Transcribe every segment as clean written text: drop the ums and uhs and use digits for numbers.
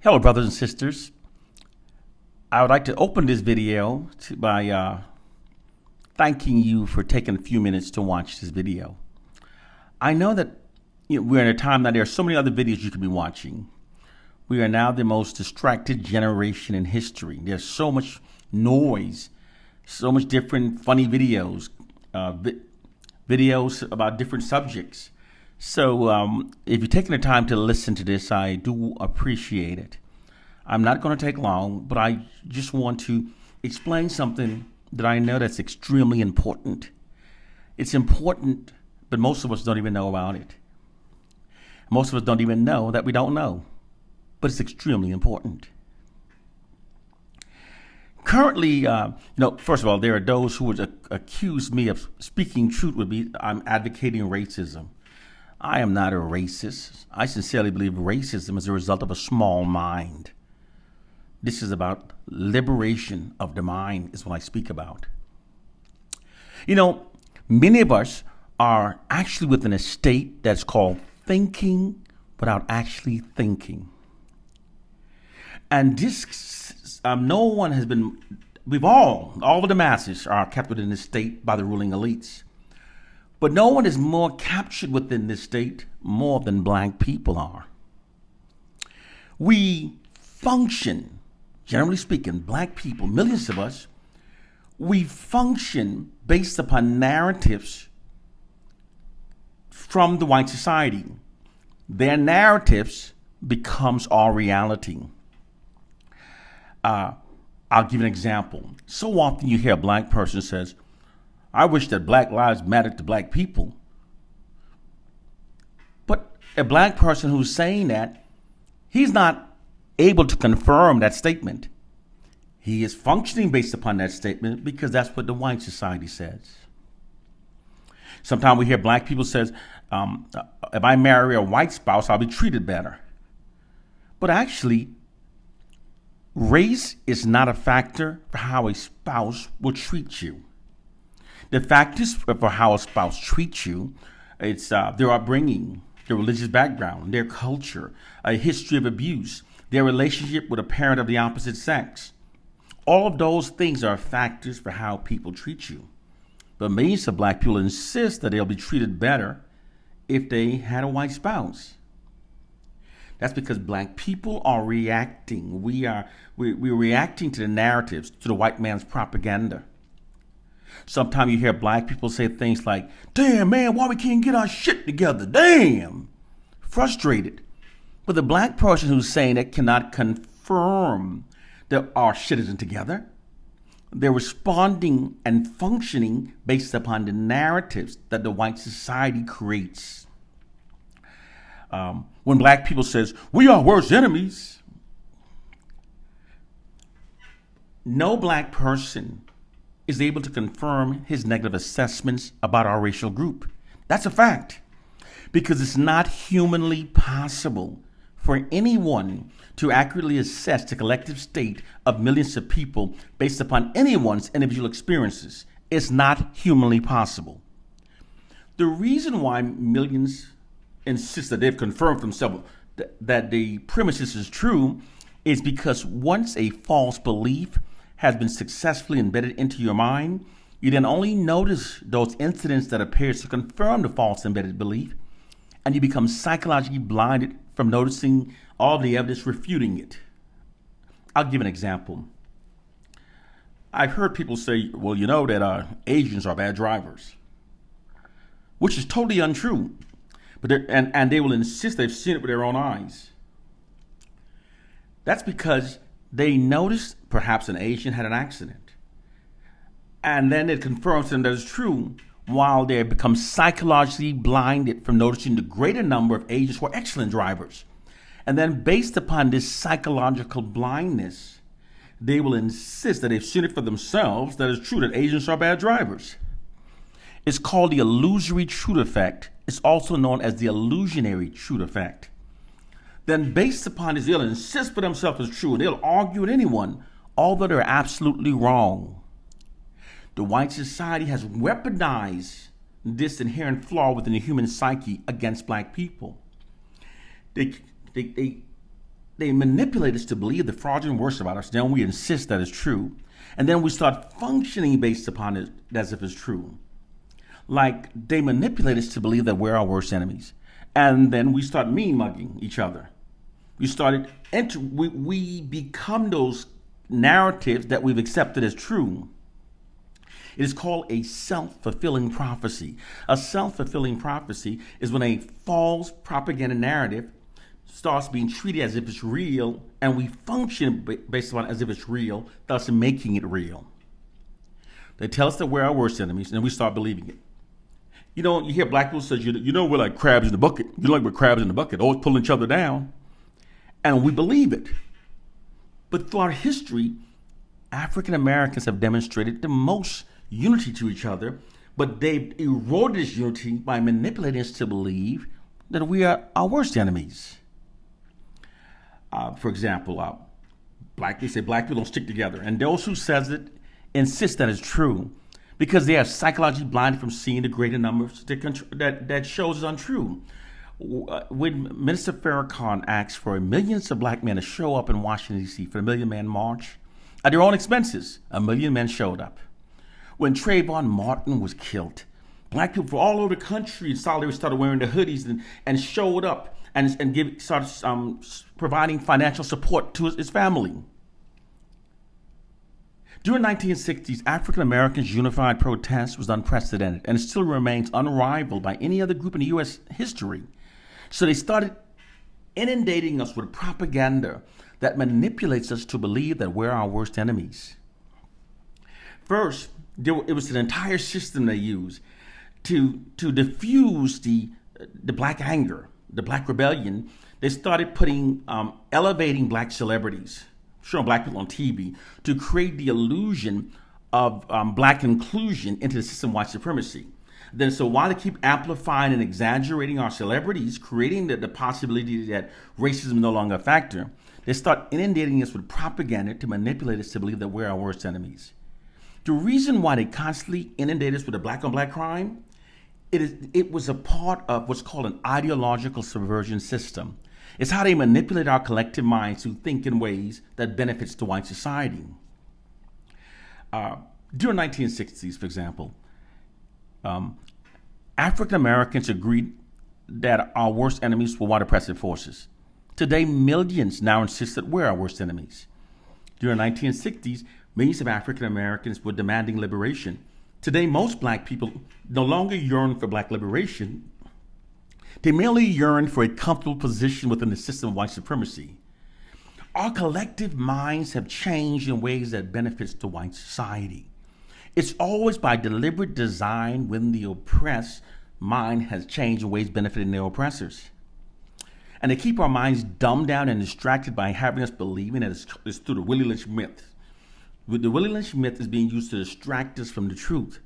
Hello, brothers and sisters. I would like to open this video by thanking you for taking a few minutes to watch this video. I know that we're in a time that there are so many other videos you could be watching. We are now the most distracted generation in history. There's so much noise, so much different funny videos, videos about different subjects. So if you're taking the time to listen to this, I do appreciate it. I'm not going to take long, but I just want to explain something that I know that's extremely important. It's important, but most of us don't even know about it. Most of us don't even know that we don't know, but it's extremely important. Currently, first of all, there are those who would accuse me of speaking truth with me. I'm advocating racism. I am not a racist. I sincerely believe racism is a result of a small mind. This is about liberation of the mind, is what I speak about. Many of us are actually within a state that's called thinking without actually thinking. And this, no one has been, all of the masses are kept within this state by the ruling elites. But no one is more captured within this state more than black people are. We function, generally speaking, black people, millions of us, we function based upon narratives from the white society. Their narratives becomes our reality. I'll give you an example. So often you hear a black person says, I wish that black lives mattered to black people. But a black person who's saying that, he's not able to confirm that statement. He is functioning based upon that statement because that's what the white society says. Sometimes we hear black people says, if I marry a white spouse, I'll be treated better. But actually, race is not a factor for how a spouse will treat you. The factors for how a spouse treats you, it's their upbringing, their religious background, their culture, a history of abuse, their relationship with a parent of the opposite sex. All of those things are factors for how people treat you. But millions of black people insist that they'll be treated better if they had a white spouse. That's because black people are reacting. We're reacting to the narratives, to the white man's propaganda. Sometimes you hear black people say things like, damn, man, why we can't get our shit together? Damn. Frustrated. But the black person who's saying it cannot confirm that our shit isn't together. They're responding and functioning based upon the narratives that the white society creates. When black people says, we are worst enemies, no black person is able to confirm his negative assessments about our racial group. That's a fact, because it's not humanly possible for anyone to accurately assess the collective state of millions of people based upon anyone's individual experiences. It's not humanly possible. The reason why millions insist that they've confirmed themselves that the premises is true is because once a false belief has been successfully embedded into your mind, you then only notice those incidents that appears to confirm the false embedded belief, and you become psychologically blinded from noticing all the evidence refuting it. I'll give an example. I've heard people say, well, that Asians are bad drivers, which is totally untrue. But and they will insist they've seen it with their own eyes. That's because they noticed perhaps an Asian had an accident. And then it confirms to them that it's true, while they become psychologically blinded from noticing the greater number of Asians who are excellent drivers. And then based upon this psychological blindness, they will insist that they've seen it for themselves, that it's true that Asians are bad drivers. It's called the illusory truth effect. It's also known as the illusionary truth effect. Then based upon this, they'll insist for themselves as true, and they'll argue with anyone, although they're absolutely wrong. The white society has weaponized this inherent flaw within the human psyche against black people. They they manipulate us to believe the fraudulent worst about us. Then we insist that it's true. And then we start functioning based upon it as if it's true. Like they manipulate us to believe that we're our worst enemies. And then we start mean mugging each other. We become those narratives that we've accepted as true. It is called a self-fulfilling prophecy. A self-fulfilling prophecy is when a false propaganda narrative starts being treated as if it's real, and we function based on it as if it's real, thus making it real. They tell us that we're our worst enemies, and we start believing it. You know, you hear black people say, we're like crabs in the bucket. We're crabs in the bucket, always pulling each other down. And we believe it. But throughout history, African Americans have demonstrated the most unity to each other, but they've eroded this unity by manipulating us to believe that we are our worst enemies. For example, they say black people don't stick together, and those who says it insist that it's true because they are psychologically blinded from seeing the greater numbers that shows is untrue. When Minister Farrakhan asked for millions of black men to show up in Washington, D.C. for the Million Man March, at their own expenses, 1 million men showed up. When Trayvon Martin was killed, black people from all over the country in solidarity started wearing the hoodies and showed up and started providing financial support to his family. During the 1960s, African Americans' unified protest was unprecedented and it still remains unrivaled by any other group in U.S. history. So they started inundating us with propaganda that manipulates us to believe that we're our worst enemies. First, it was an entire system they used to diffuse the black anger, the black rebellion. They started elevating black celebrities, showing black people on TV, to create the illusion of black inclusion into the system of white supremacy. Then, so while they keep amplifying and exaggerating our celebrities, creating the possibility that racism is no longer a factor, they start inundating us with propaganda to manipulate us to believe that we're our worst enemies. The reason why they constantly inundate us with a black-on-black crime, it was a part of what's called an ideological subversion system. It's how they manipulate our collective minds to think in ways that benefits the white society. During the 1960s, for example, African Americans agreed that our worst enemies were white oppressive forces. Today, millions now insist that we're our worst enemies. During the 1960s, millions of African Americans were demanding liberation. Today, most black people no longer yearn for black liberation. They merely yearn for a comfortable position within the system of white supremacy. Our collective minds have changed in ways that benefits the white society. It's always by deliberate design when the oppressed mind has changed in ways benefiting their oppressors. And they keep our minds dumbed down and distracted by having us believing that it's through the Willie Lynch myth. The Willie Lynch myth is being used to distract us from the truth.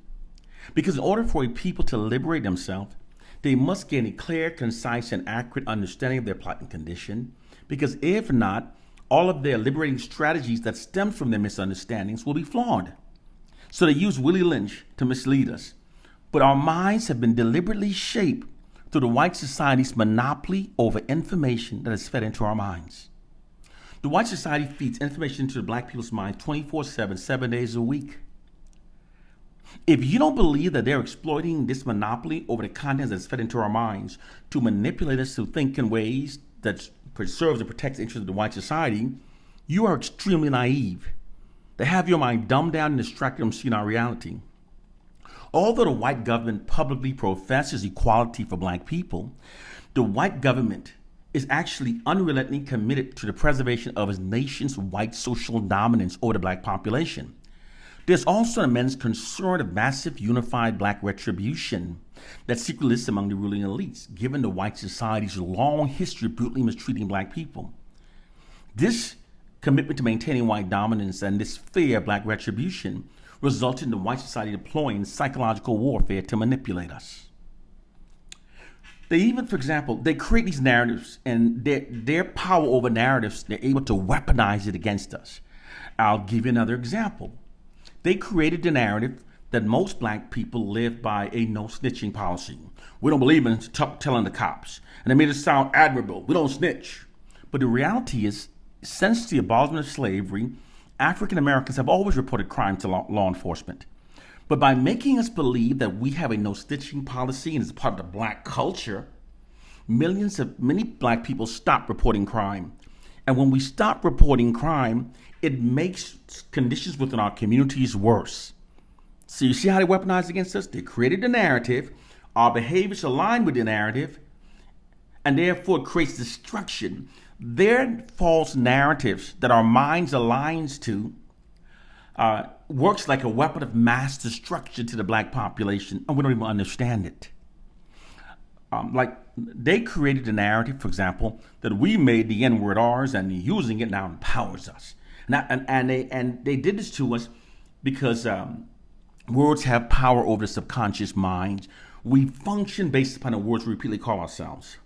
Because in order for a people to liberate themselves, they must gain a clear, concise, and accurate understanding of their plight and condition. Because if not, all of their liberating strategies that stem from their misunderstandings will be flawed. So they use Willie Lynch to mislead us. But our minds have been deliberately shaped through the white society's monopoly over information that is fed into our minds. The white society feeds information into the black people's minds 24/7, 7 days a week. If you don't believe that they're exploiting this monopoly over the content that's fed into our minds to manipulate us to think in ways that preserves and protects the interests of the white society, you are extremely naive. They have your mind dumbed down and distracted from seeing our reality. Although the white government publicly professes equality for black people, the white government is actually unrelentingly committed to the preservation of its nation's white social dominance over the black population. There's also an immense concern of massive unified black retribution that secretly exists among the ruling elites, given the white society's long history of brutally mistreating black people. This commitment to maintaining white dominance and this fear of black retribution resulted in the white society deploying psychological warfare to manipulate us. They even, for example, they create these narratives, and their power over narratives, they're able to weaponize it against us. I'll give you another example. They created the narrative that most black people live by a no snitching policy. We don't believe in telling the cops. And they made it sound admirable. We don't snitch. But the reality is, since the abolishment of slavery, African Americans have always reported crime to law enforcement. But by making us believe that we have a no snitching policy and it's part of the black culture, many black people stop reporting crime. And when we stop reporting crime, it makes conditions within our communities worse. So you see how they weaponize against us? They created the narrative, our behaviors align with the narrative, and therefore it creates destruction. Their false narratives that our minds aligns to works like a weapon of mass destruction to the black population, and we don't even understand it. Like they created a narrative, for example, that we made the N-word ours, and using it now empowers us. And they did this to us because words have power over the subconscious mind. We function based upon the words we repeatedly call ourselves.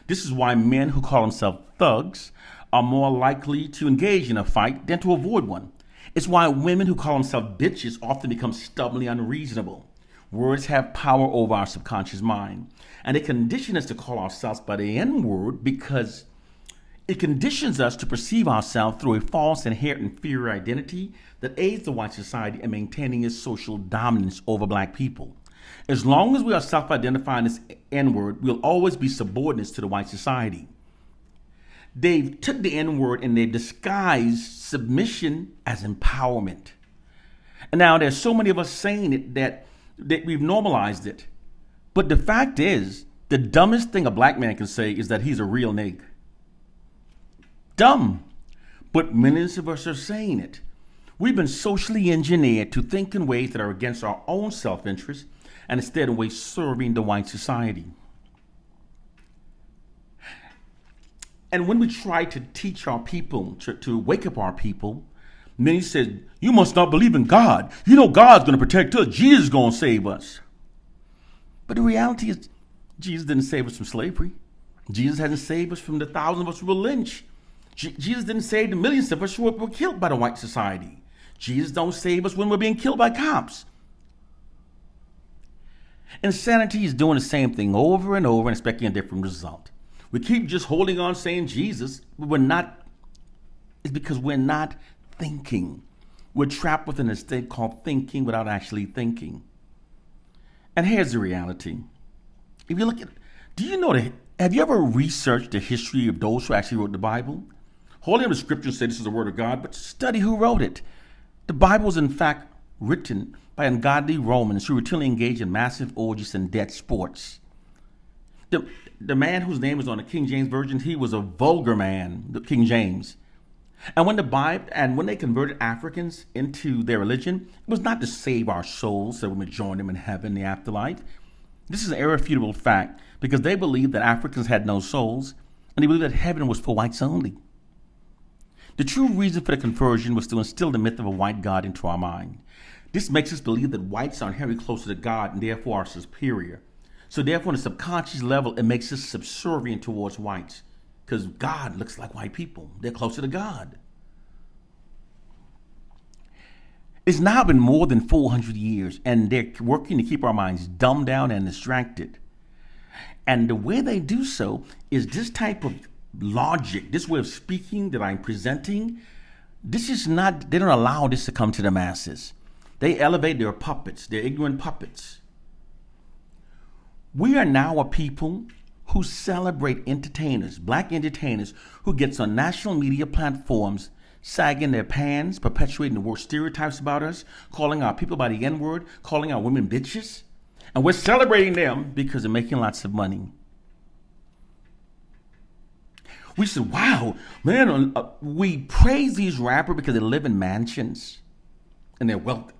This is why men who call themselves thugs are more likely to engage in a fight than to avoid one. It's why women who call themselves bitches often become stubbornly unreasonable. Words have power over our subconscious mind. And they condition us to call ourselves by the N-word because it conditions us to perceive ourselves through a false inherent inferior identity that aids the white society in maintaining its social dominance over black people. As long as we are self-identifying as N-word, we'll always be subordinates to the white society. They took the N-word and they disguised submission as empowerment. And now there's so many of us saying it that we've normalized it. But the fact is, the dumbest thing a black man can say is that he's a real nigga. Dumb. But millions of us are saying it. We've been socially engineered to think in ways that are against our own self-interest and instead in ways serving the white society. And when we try to teach our people, to wake up our people, many said, you must not believe in God. You know God's going to protect us. Jesus is going to save us. But the reality is, Jesus didn't save us from slavery. Jesus hasn't saved us from the thousands of us who were lynched. Jesus didn't save the millions of us who were killed by the white society. Jesus don't save us when we're being killed by cops. Insanity is doing the same thing over and over and expecting a different result. We keep just holding on saying Jesus, but we're not. It's because we're not thinking. We're trapped within a state called thinking without actually thinking. And here's the reality. If you look at, have you ever researched the history of those who actually wrote the Bible? Holy of the scriptures say this is the word of God, but study who wrote it. The Bible was in fact written by ungodly Romans who routinely engaged in massive orgies and dead sports. The man whose name is on the King James Version, he was a vulgar man, the King James. And when they converted Africans into their religion, it was not to save our souls so we would join them in heaven in the afterlife. This is an irrefutable fact because they believed that Africans had no souls and they believed that heaven was for whites only. The true reason for the conversion was to instill the myth of a white God into our mind. This makes us believe that whites are inherently closer to God and therefore are superior. So therefore, on a subconscious level, it makes us subservient towards whites because God looks like white people. They're closer to God. It's now been more than 400 years, and they're working to keep our minds dumbed down and distracted. And the way they do so is this type of logic, this way of speaking that I'm presenting. They don't allow this to come to the masses. They elevate their puppets, their ignorant puppets. We are now a people who celebrate entertainers, black entertainers, who gets on national media platforms, sagging their pants, perpetuating the worst stereotypes about us, calling our people by the N-word, calling our women bitches. And we're celebrating them because they're making lots of money. We said, wow, man, we praise these rappers because they live in mansions and they're wealthy.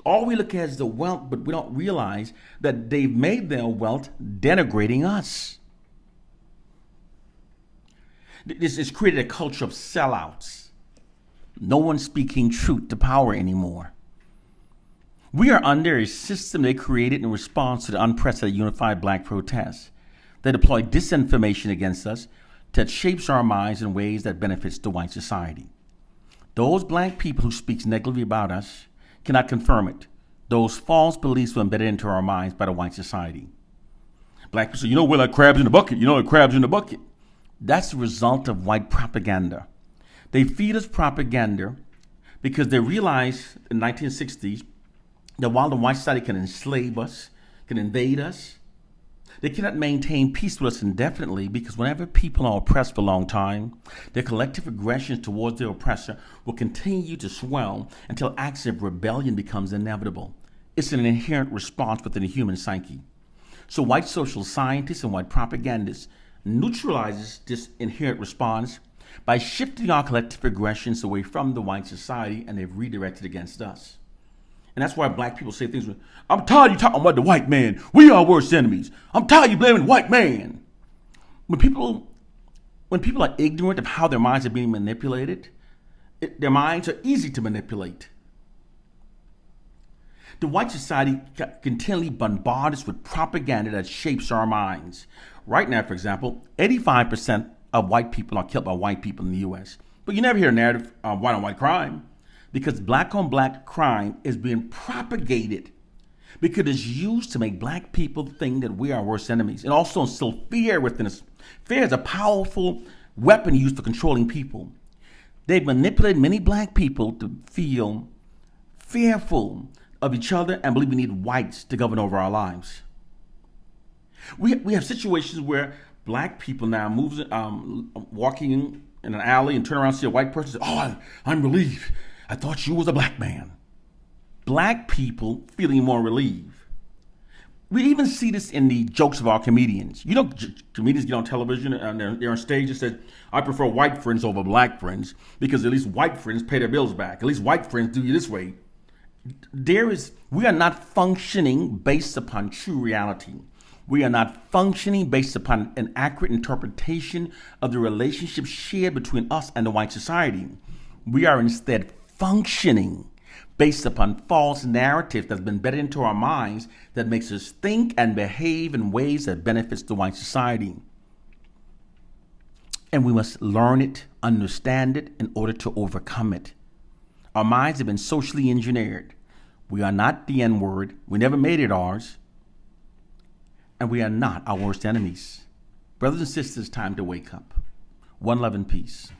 All we look at is the wealth, but we don't realize that they've made their wealth denigrating us. This has created a culture of sellouts. No one's speaking truth to power anymore. We are under a system they created in response to the unprecedented unified black protests. They deploy disinformation against us that shapes our minds in ways that benefits the white society. Those black people who speak negatively about us cannot confirm it. Those false beliefs were embedded into our minds by the white society. Black people say, we're like crabs in the bucket. Like crabs in the bucket. That's the result of white propaganda. They feed us propaganda because they realized in the 1960s that while the white society can enslave us, can invade us, they cannot maintain peace with us indefinitely, because whenever people are oppressed for a long time, their collective aggressions towards their oppressor will continue to swell until acts of rebellion becomes inevitable. It's an inherent response within the human psyche. So white social scientists and white propagandists neutralizes this inherent response by shifting our collective aggressions away from the white society, and they've redirected against us. And that's why black people say things like, I'm tired of you talking about the white man. We are worst enemies. I'm tired of you blaming the white man. When people are ignorant of how their minds are being manipulated, their minds are easy to manipulate. The white society continually bombards us with propaganda that shapes our minds. Right now, for example, 85% of white people are killed by white people in the U.S. But you never hear a narrative of white on white crime, because black on black crime is being propagated because it's used to make black people think that we are worst enemies, and also instill fear within us. Fear is a powerful weapon used for controlling people. They've manipulated many black people to feel fearful of each other and believe we need whites to govern over our lives. We have situations where black people now walking in an alley and turn around and see a white person and say, "Oh, I'm relieved. I thought you was a black man." Black people feeling more relieved. We even see this in the jokes of our comedians. You know, comedians get on television and they're on stage and say, "I prefer white friends over black friends because at least white friends pay their bills back. At least white friends do you this way." We are not functioning based upon true reality. We are not functioning based upon an accurate interpretation of the relationship shared between us and the white society. We are instead functioning based upon false narrative that's been bedded into our minds that makes us think and behave in ways that benefits the white society. And we must learn it, understand it, in order to overcome it. Our minds have been socially engineered. We are not the N-word. We never made it ours. And we are not our worst enemies. Brothers and sisters, time to wake up. One love and peace.